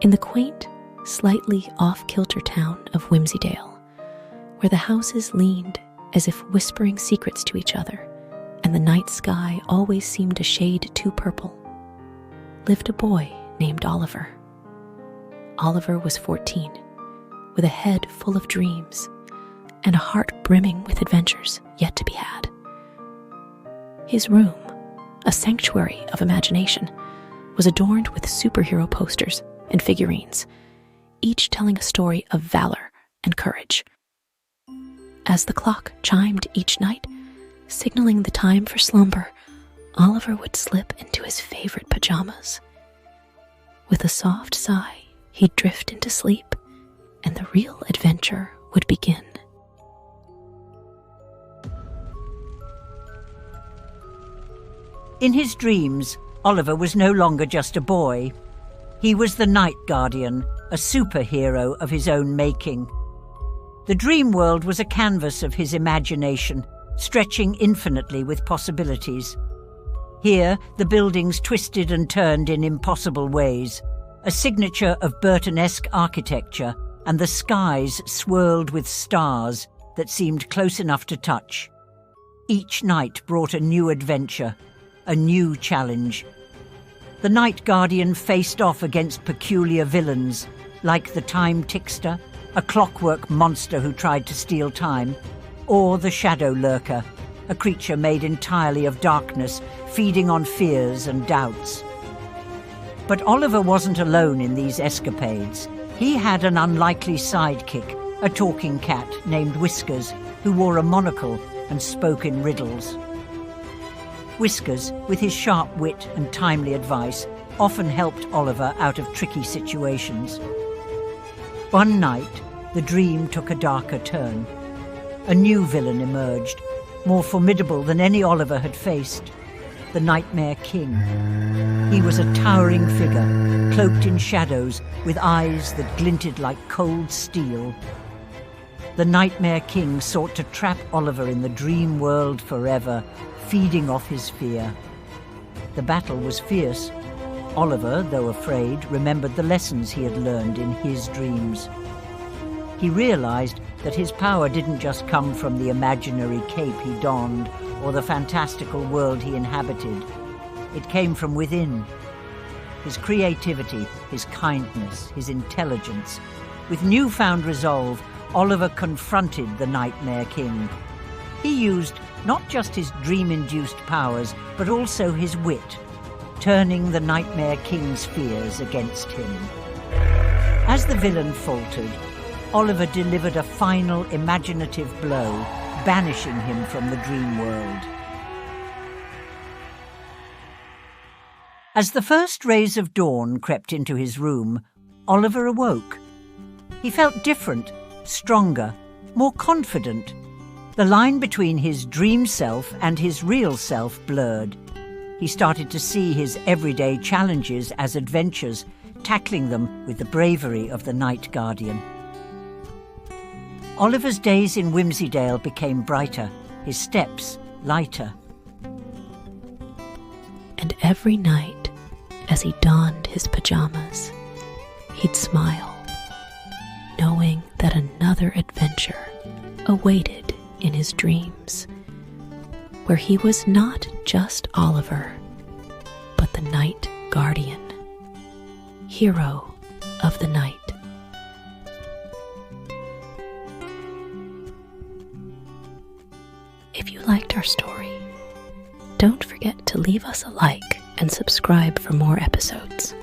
In the quaint, slightly off-kilter town of Whimsydale, where the houses leaned as if whispering secrets to each other, and the night sky always seemed a shade too purple, lived a boy named Oliver. Oliver was 14, with a head full of dreams and a heart brimming with adventures yet to be had. His room, a sanctuary of imagination, was adorned with superhero posters and figurines, each telling a story of valor and courage. As the clock chimed each night, signaling the time for slumber, Oliver would slip into his favorite pajamas. With a soft sigh, he'd drift into sleep, and the real adventure would begin. In his dreams, Oliver was no longer just a boy. He was the Night Guardian, a superhero of his own making. The dream world was a canvas of his imagination, stretching infinitely with possibilities. Here, the buildings twisted and turned in impossible ways, a signature of Burtonesque architecture, and the skies swirled with stars that seemed close enough to touch. Each night brought a new adventure, a new challenge. The Night Guardian faced off against peculiar villains, like the Time Tickster, a clockwork monster who tried to steal time, or the Shadow Lurker, a creature made entirely of darkness, feeding on fears and doubts. But Oliver wasn't alone in these escapades. He had an unlikely sidekick, a talking cat named Whiskers, who wore a monocle and spoke in riddles. Whiskers, with his sharp wit and timely advice, often helped Oliver out of tricky situations. One night, the dream took a darker turn. A new villain emerged, more formidable than any Oliver had faced, the Nightmare King. He was a towering figure, cloaked in shadows, with eyes that glinted like cold steel. The Nightmare King sought to trap Oliver in the dream world forever, feeding off his fear. The battle was fierce. Oliver, though afraid, remembered the lessons he had learned in his dreams. He realized that his power didn't just come from the imaginary cape he donned or the fantastical world he inhabited. It came from within. His creativity, his kindness, his intelligence. With newfound resolve, Oliver confronted the Nightmare King. He used not just his dream-induced powers, but also his wit, turning the Nightmare King's fears against him. As the villain faltered, Oliver delivered a final imaginative blow, banishing him from the dream world. As the first rays of dawn crept into his room, Oliver awoke. He felt different, stronger, more confident. The line between his dream self and his real self blurred. He started to see his everyday challenges as adventures, tackling them with the bravery of the Night Guardian. Oliver's days in Whimsydale became brighter, his steps lighter. And every night, as he donned his pajamas, he'd smile, knowing that another adventure awaited in his dreams, where he was not just Oliver, but the Night Guardian, hero of the night. If you liked our story, don't forget to leave us a like and subscribe for more episodes.